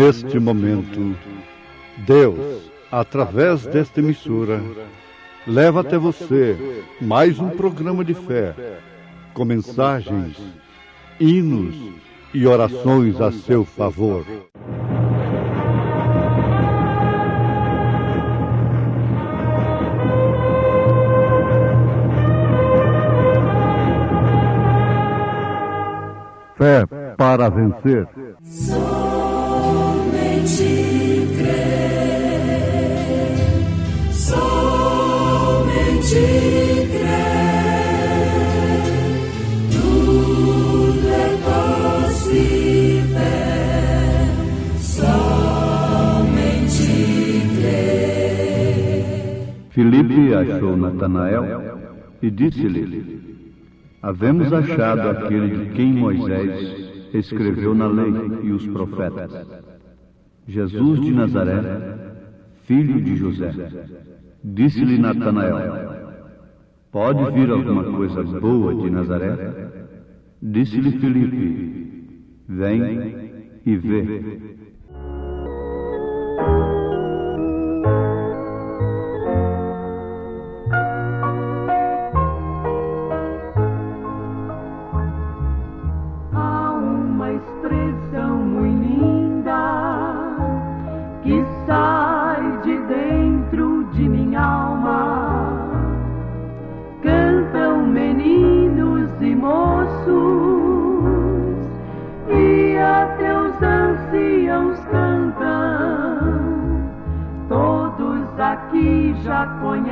neste momento, Deus, através desta emissora, leva até você mais um programa de fé, com mensagens, hinos e orações a seu favor. Fé para vencer. Somente crer, somente crer, tudo é possível, somente crer. Filipe achou Natanael e disse-lhe: havemos achado aquele de quem Moisés escreveu na lei e os profetas, Jesus de Nazaré, filho de José. Disse-lhe Natanael: pode vir alguma coisa boa de Nazaré? Disse-lhe Filipe: vem e vê. Aqui já conhecem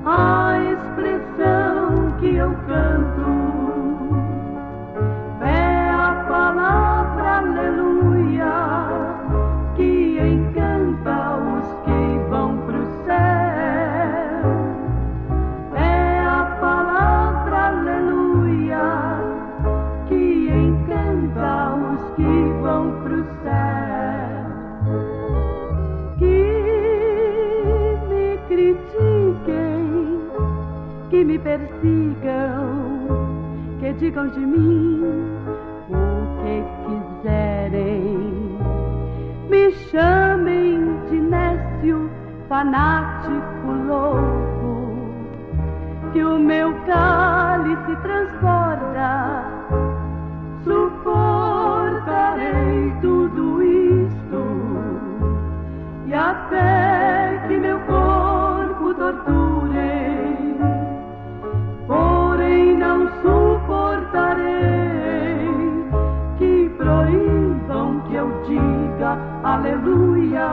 a expressão que eu canto. É a palavra aleluia que encanta os que vão pro céu. É a palavra aleluia que encanta os que vão pro céu. Que me persigam, que digam de mim o que quiserem, me chamem de nécio, fanático, louco, que o meu cálice transborda, suportarei tudo isto, e até que meu corpo torturei, porém não suportarei que proíbam que eu diga aleluia.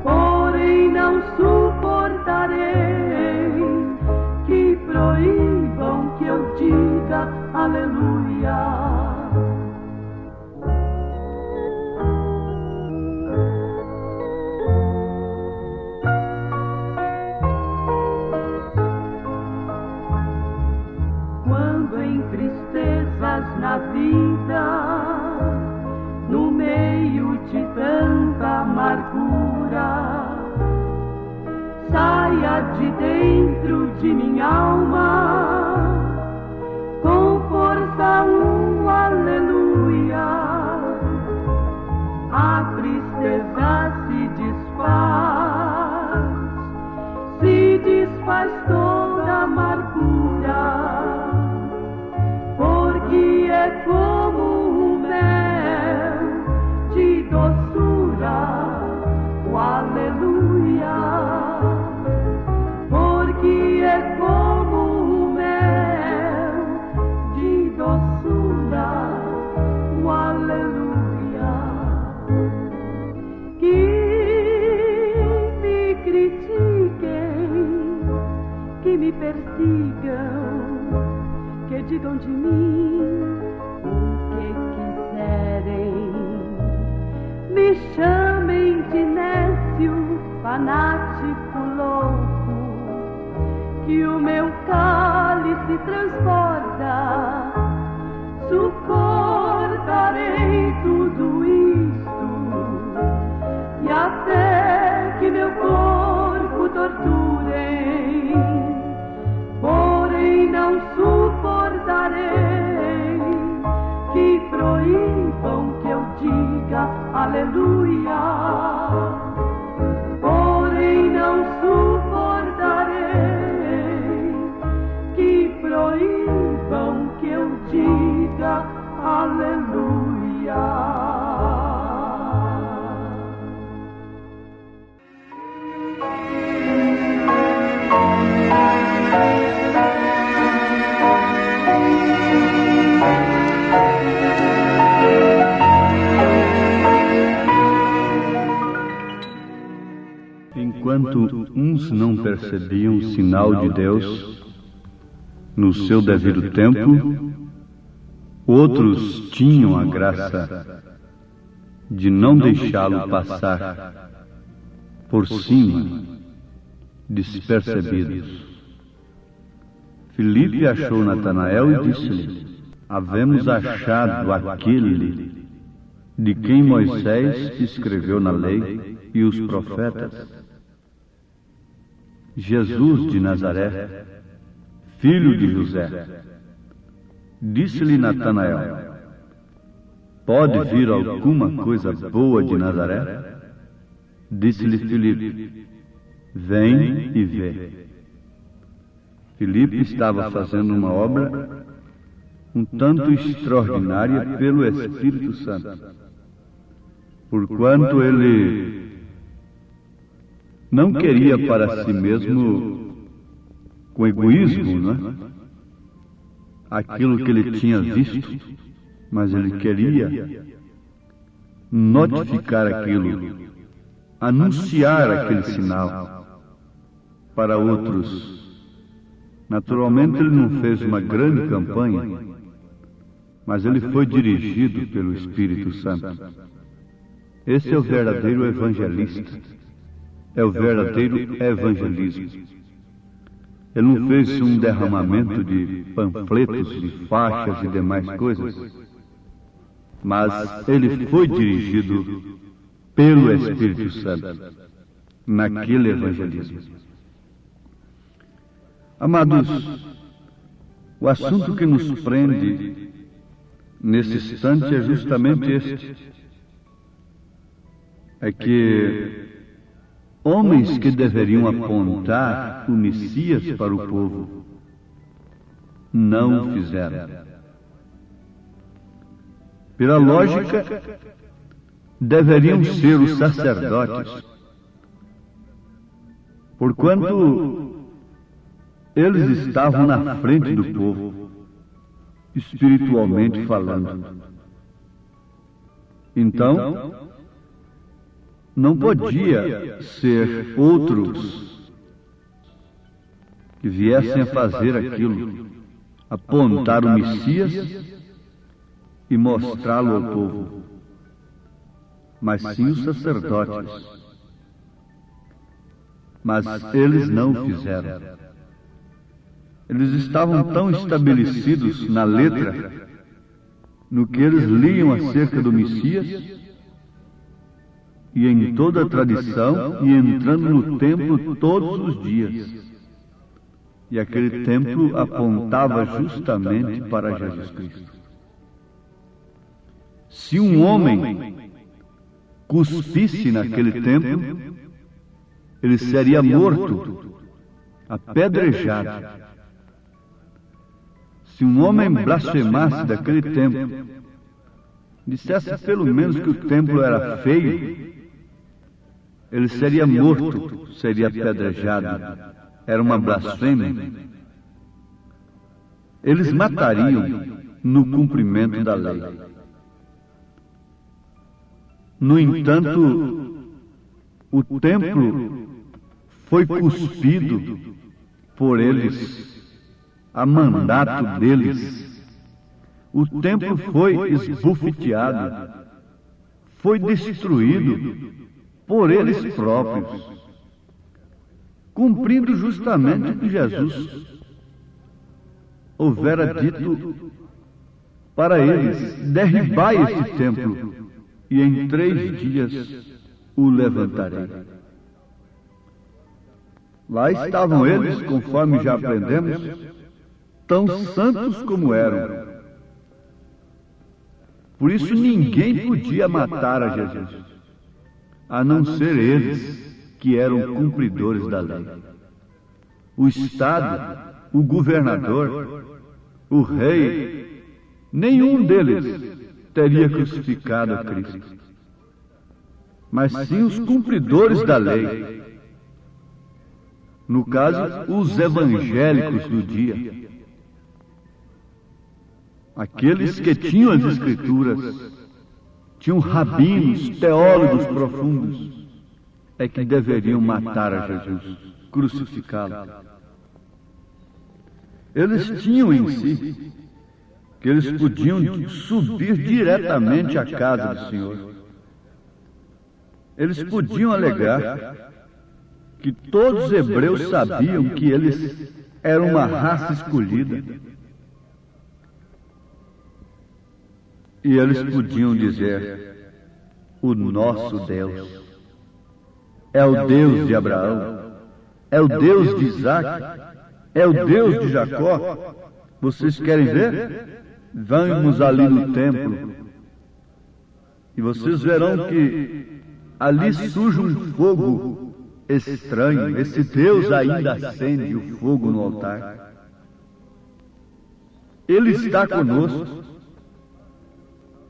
Porém não suportarei que proíbam que eu diga aleluia. Na vida, no meio de tanta amargura, saia de dentro de minha alma, com força um aleluia. A tristeza se desfaz toda a amargura, que é como um mel de doçura, o aleluia. Porque é como um mel de doçura, o aleluia. Que me critiquem, que me persigam, que digam de mim o que quiserem, me chamem de nécio, fanático, louco, que o meu cálice transborda, suportarei tudo isto, e até que meu corpo torturei, porém não suportarei que proíba Enquanto uns não percebiam o sinal de Deus no seu devido tempo, outros tinham a graça de não deixá-lo passar por cima, despercebidos. Filipe achou Natanael e disse-lhe: havemos achado aquele de quem Moisés escreveu na lei e os profetas, Jesus de Nazaré, filho de José. Disse-lhe Natanael: pode vir alguma coisa boa de Nazaré? Disse-lhe Filipe: vem e vê. Filipe estava fazendo uma obra um tanto extraordinária pelo Espírito Santo, porquanto ele não queria para si mesmo, com egoísmo, não é? Aquilo que ele tinha visto, mas ele queria notificar aquilo, anunciar aquele sinal para outros. Naturalmente ele não fez uma grande campanha, mas ele foi dirigido pelo Espírito Santo. Esse é o verdadeiro evangelista, é o verdadeiro evangelismo. Ele não fez um derramamento de panfletos, de faixas e demais coisas, mas ele foi dirigido pelo Espírito Santo naquele evangelismo. Amados, o assunto que nos prende nesse instante é justamente este: é que homens que deveriam apontar o Messias para o povo não fizeram. Pela lógica, deveriam ser os sacerdotes, porquanto eles estavam na frente do povo, espiritualmente falando. Então, não podia ser outros que viessem a fazer aquilo, apontar o Messias e mostrá-lo ao povo, mas sim os sacerdotes. Mas eles não fizeram. Eles estavam tão estabelecidos na letra, no que eles liam acerca do Messias, e em toda a tradição, e entrando no templo todos os dias. E aquele templo apontava justamente para Jesus Cristo. Se um homem cuspisse naquele templo, ele seria morto, apedrejado. Se um homem blasfemasse daquele templo, dissesse pelo menos que o templo era feio, ele seria morto, seria apedrejado. Era uma blasfêmia. Eles matariam no cumprimento da lei. No entanto, o templo foi cuspido por eles, a mandato deles. O templo foi esbofeteado, foi destruído por eles próprios, cumprindo justamente o que Jesus houvera dito para eles: derribai esse templo, e em 3 dias o levantarei. Lá estavam eles, conforme já aprendemos, tão santos como eram. Por isso ninguém podia matar a Jesus, a não ser eles, que eram cumpridores da lei. O Estado, o governador, o rei, nenhum deles teria crucificado a Cristo, mas sim os cumpridores da lei. No caso, os evangélicos do dia. Aqueles que tinham as Escrituras, tinham rabinos, teólogos profundos, é que deveriam matar a Jesus, crucificá-lo. Eles tinham em si que eles podiam subir diretamente à casa do Senhor. Eles podiam alegar que todos os hebreus sabiam que eles eram uma raça escolhida. E eles podiam dizer: o nosso Deus é o Deus de Abraão, é o Deus de Isaac, é o Deus de Jacó. Vocês querem ver? Vamos ali no templo e vocês verão que ali surge um fogo estranho. Esse Deus ainda acende o fogo no altar. Ele está conosco.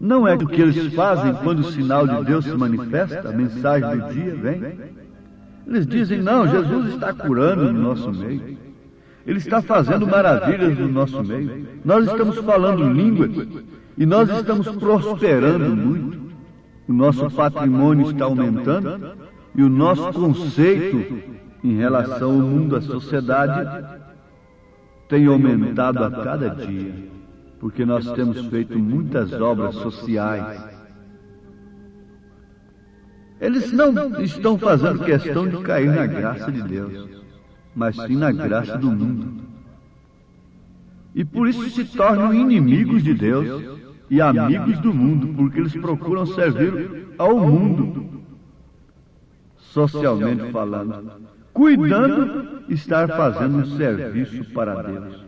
Não é o que eles fazem quando o sinal de Deus se manifesta, a mensagem do dia vem. Eles dizem: não, Jesus está curando no nosso meio. Ele está fazendo maravilhas no nosso meio. Nós estamos falando línguas e nós estamos prosperando muito. O nosso patrimônio está aumentando e o nosso conceito em relação ao mundo, à sociedade, tem aumentado a cada dia, porque nós temos feito muitas obras sociais. Eles não estão fazendo questão de cair na graça de Deus, mas sim na graça do mundo. E por isso se tornam inimigos de Deus e amigos do mundo, porque eles procuram servir ao mundo, socialmente falando, cuidando de estar fazendo um serviço para Deus.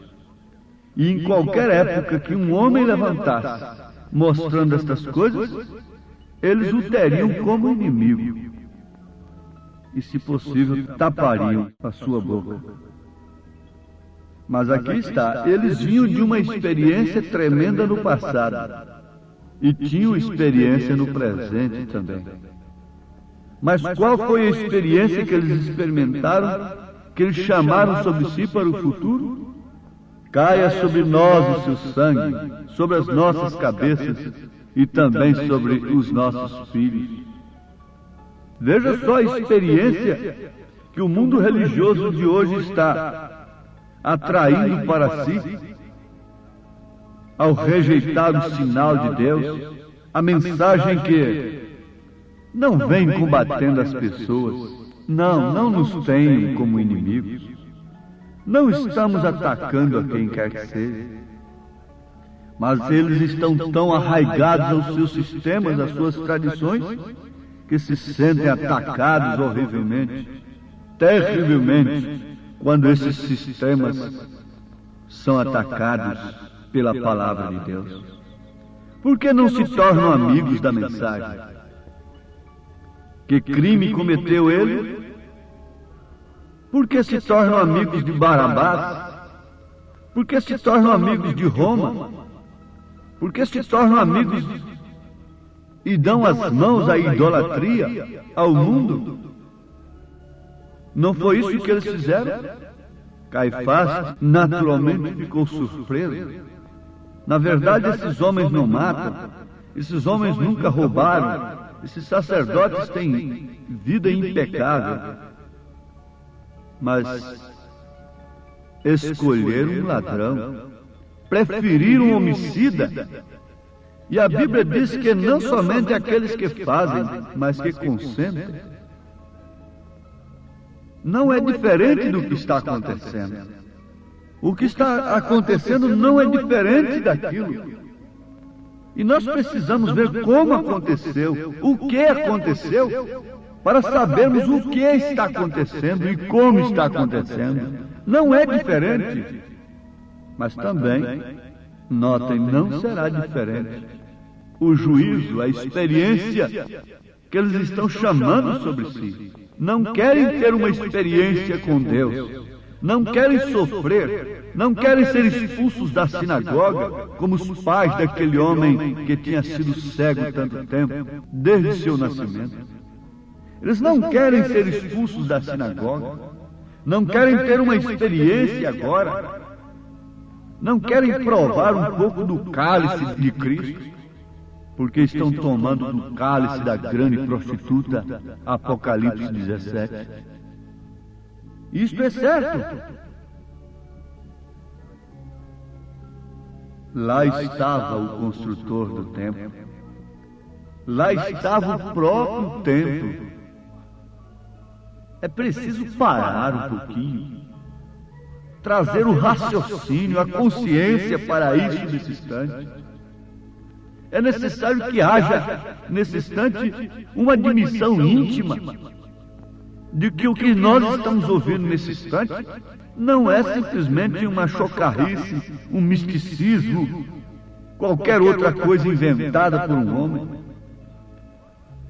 E em qualquer época que um homem levantasse mostrando estas coisas, eles o teriam como inimigo e, se possível, tapariam a sua boca. Mas aqui está, eles vinham de uma experiência tremenda no passado e tinham experiência no presente também. Mas qual foi a experiência que eles experimentaram, que eles chamaram sobre si para o futuro? Caia sobre nós o seu sangue, sobre as nossas cabeças e também sobre os nossos filhos. Veja só a experiência que o mundo religioso de hoje está atraindo para si, ao rejeitar o sinal de Deus, a mensagem que não vem combatendo as pessoas, não nos tenham como inimigos, não estamos atacando a quem quer que seja, mas eles estão tão arraigados aos seus sistemas, às suas tradições, que se sentem atacados horrivelmente, terrivelmente, quando esses sistemas são atacados pela palavra de Deus. Por que não se tornam amigos da mensagem? Que crime cometeu ele? Por que se tornam amigos de Barabás? Por que se tornam amigos de Roma? Por que se tornam amigos e dão as mãos à idolatria, ao mundo? Não foi isso que eles fizeram? Caifás naturalmente ficou surpreso. Na verdade, esses homens não matam, esses homens nunca roubaram, esses sacerdotes têm vida impecável. Mas escolheram um ladrão, preferiram um homicida. E a Bíblia diz que não somente aqueles que fazem, mas que consentem. Não é diferente do que está acontecendo. O que está acontecendo não é diferente daquilo. E nós precisamos ver como aconteceu, o que aconteceu, para sabermos o que está acontecendo e como está acontecendo. Não é diferente. Mas também, notem, não será diferente. O juízo, a experiência que eles estão chamando sobre si. Não querem ter uma experiência com Deus. Não querem sofrer. Não querem ser expulsos da sinagoga, como os pais daquele homem que tinha sido cego tanto tempo, desde seu nascimento. Eles não querem ser expulsos da sinagoga. Não querem ter uma experiência agora. Não querem provar um pouco do cálice de Cristo. porque estão tomando do cálice da grande prostituta, Apocalipse 17. Isto é certo. Lá estava o construtor do templo. Lá estava o próprio templo. É preciso parar um pouquinho, trazer o raciocínio, a consciência para isso nesse instante. É necessário que haja, nesse instante, uma admissão íntima de que o que nós estamos ouvindo nesse instante não é simplesmente uma chocarrice, um misticismo, qualquer outra coisa inventada por um homem.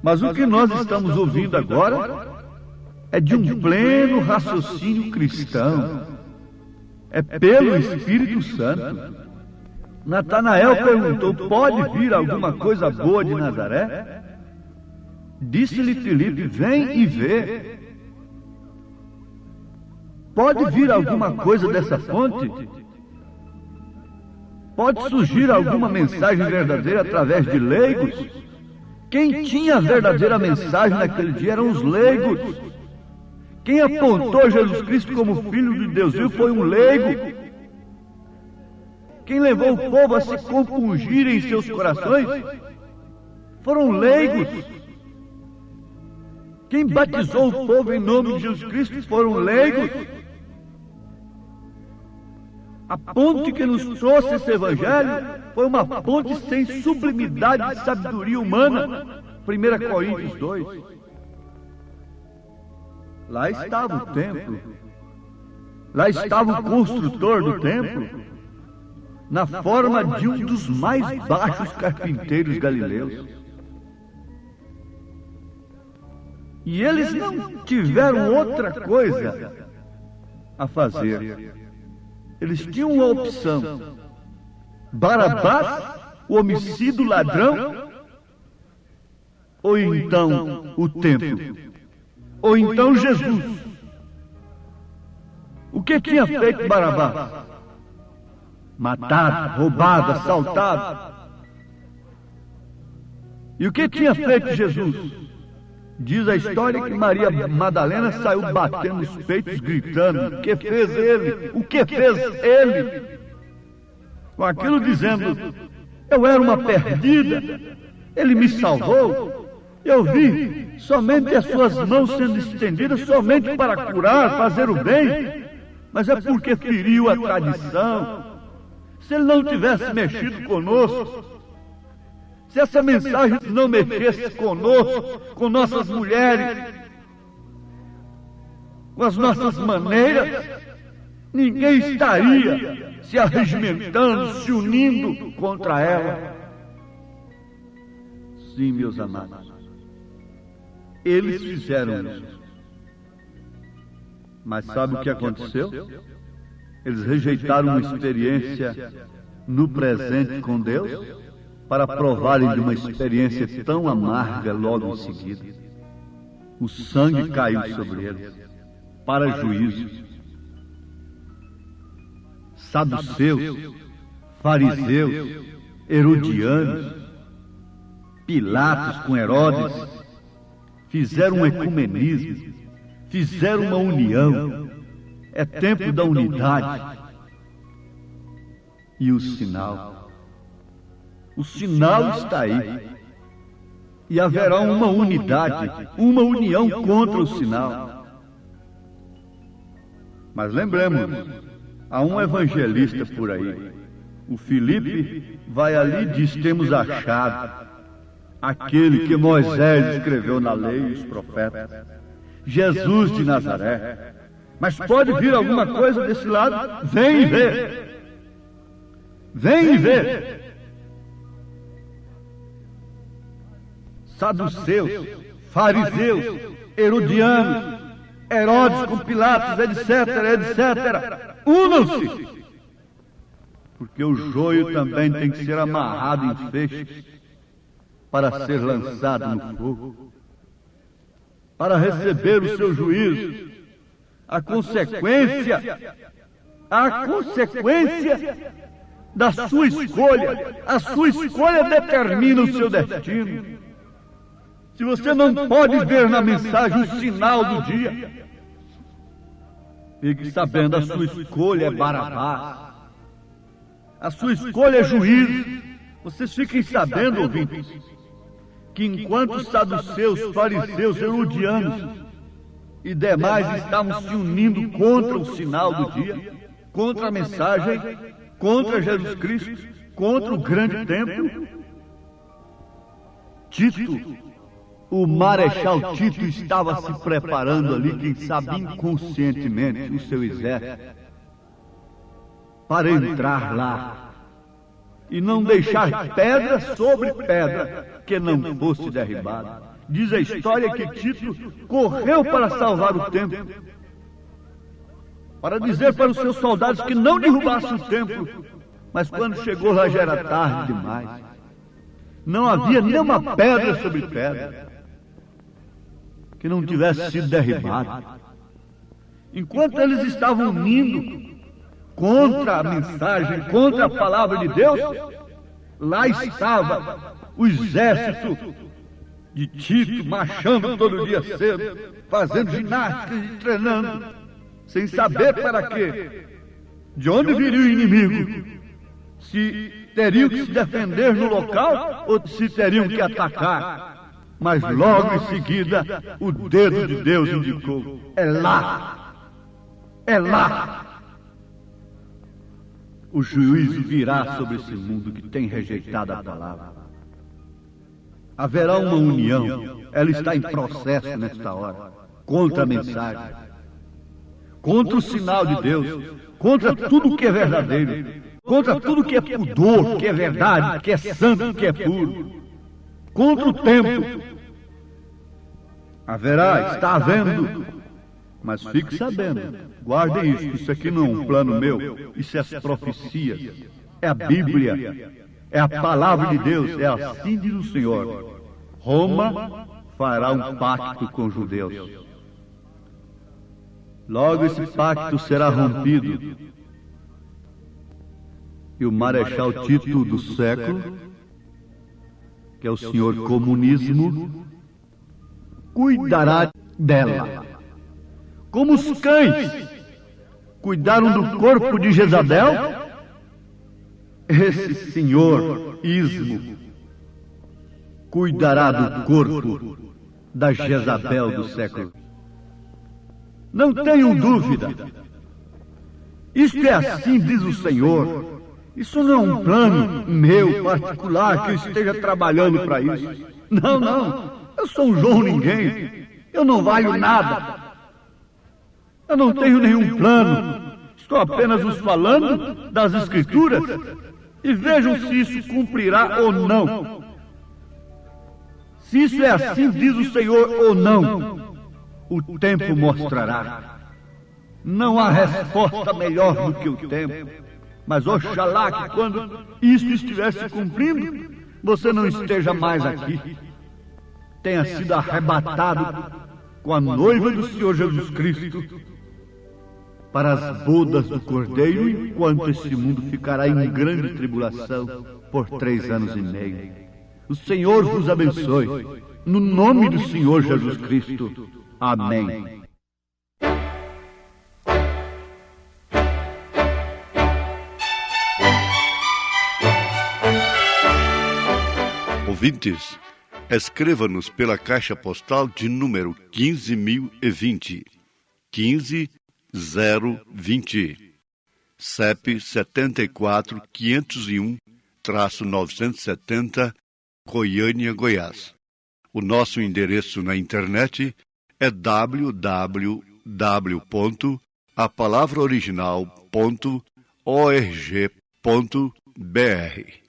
Mas o que nós estamos ouvindo agora é de um pleno raciocínio cristão. É pelo Espírito Santo. Natanael perguntou: pode vir alguma coisa boa de Nazaré? Disse-lhe Filipe: vem e vê. Pode vir alguma coisa dessa fonte? Pode surgir alguma mensagem verdadeira através de leigos? Quem tinha a verdadeira mensagem naquele dia eram os leigos. Quem apontou Jesus Cristo como Filho de Deus vivo foi um leigo. Quem levou o povo a se compungir em seus corações foram leigos. Quem batizou o povo em nome de Jesus Cristo foram leigos. A ponte que nos trouxe esse evangelho foi uma ponte sem sublimidade de sabedoria humana. 1 Coríntios 2. Lá estava o templo. Lá estava o construtor do templo, na forma de um dos mais baixos carpinteiros galileus. E eles não tiveram outra coisa a fazer. Eles tinham uma opção: Barabás, o homicida, o ladrão, ou então o templo, ou então Jesus. O que tinha feito Barabás? Matado, roubado, assaltado. E o que tinha feito Jesus? Diz a história que Maria Madalena saiu batendo nos peitos, gritando: o que fez ele? O que fez ele? Com aquilo dizendo: eu era uma perdida, ele me salvou. Eu vi somente as suas mãos sendo estendidas somente para curar, fazer o bem. Mas é porque feriu a tradição. Se ele não tivesse mexido conosco, se essa mensagem não mexesse conosco, com nossas mulheres, com as nossas maneiras, ninguém estaria se arregimentando, se unindo contra ela. Sim, meus amados, eles fizeram isso. Mas sabe o que aconteceu? Eles rejeitaram uma experiência no presente com Deus para provarem de uma experiência tão amarga logo em seguida. O sangue caiu sobre eles para juízo. Saduceus, fariseus, herodianos, Pilatos com Herodes fizeram um ecumenismo, fizeram uma união. É tempo da unidade. E o sinal? O sinal está aí. E haverá uma unidade, uma união contra o sinal. Mas lembremos, há um evangelista por aí. O Filipe vai ali e diz: temos achado aquele que Moisés escreveu na lei e os profetas, Jesus de Nazaré. Mas pode vir alguma coisa desse lado? Vem e vê. Vem e vê. Saduceus, fariseus, herodianos, Herodes com Pilatos, etc, etc. Unam-se. Porque o joio também tem que ser amarrado em feixes para ser lançado no fogo, para receber o seu juízo. A consequência da sua escolha. A sua escolha determina o seu destino. Se você não pode ver na mensagem o sinal do dia, fique sabendo, a sua escolha é Barabás. A sua escolha é juízo. Vocês fiquem sabendo, ouvintes, que enquanto os saduceus, fariseus, herodianos e demais estavam se unindo contra o sinal do dia, contra a mensagem, contra Jesus Cristo, contra o grande templo, Tito, o marechal Tito, estava se preparando ali, quem sabe inconscientemente, o seu exército, para entrar lá e não deixar pedra sobre pedra que não fosse derribada. Diz a história que Tito correu para salvar o templo, para dizer para os seus soldados que não derrubassem o templo. Mas quando chegou lá já era tarde demais. Não havia nenhuma pedra sobre pedra que não tivesse sido derribada. Enquanto eles estavam unindo contra a mensagem, contra a palavra de Deus, lá estava o exército de Tito marchando todo dia cedo, fazendo ginástica e treinando, sem saber para quê, de onde viria o inimigo, se teriam que se defender no local ou se teriam que atacar. Mas logo em seguida o dedo de Deus indicou: é lá, é lá. O juízo virá sobre esse mundo que tem rejeitado a palavra. Haverá uma união, ela está em processo nesta hora, contra a mensagem, contra o sinal de Deus, contra tudo que é verdadeiro, contra tudo que é pudor, que é verdade, que é santo, que é puro, contra o tempo. Haverá, está havendo, mas fique sabendo, guardem isso aqui não é um plano meu, isso é as profecias, é a Bíblia, é a palavra de Deus, é assim diz o Senhor. Roma fará um pacto com os judeus. Logo esse pacto será rompido e o marechal Tito do século, que é o senhor comunismo, cuidará dela. Como os cães cuidaram do corpo de Jezabel, esse senhor ismo cuidará do corpo da Jezabel do século. Não tenham dúvida. Isto é assim, diz o Senhor. Isso não é um plano meu particular que eu esteja trabalhando para isso. Não, não. Eu sou um João Ninguém. Eu não valho nada. Eu não tenho nenhum plano. Estou apenas vos falando das Escrituras e vejam se isso cumprirá ou não. Se isso é assim, diz o Senhor, ou não, o tempo mostrará. Não há resposta melhor do que o tempo. Mas oxalá que quando isso estiver se cumprindo, você não esteja mais aqui. Tenha sido arrebatado com a noiva do Senhor Jesus Cristo para as bodas do Cordeiro, enquanto este mundo ficará em grande tribulação por 3 anos e meio. O Senhor vos abençoe. No nome do Senhor Jesus Cristo. Amém. Ouvintes, escreva-nos pela caixa postal de número 15.020, 15020, CEP 74.501-970, Goiânia, Goiás. O nosso endereço na internet é www.apalavraoriginal.org.br.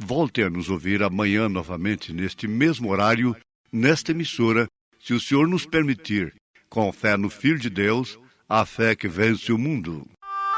Volte a nos ouvir amanhã novamente neste mesmo horário, nesta emissora, se o Senhor nos permitir, com fé no Filho de Deus, a fé que vence o mundo.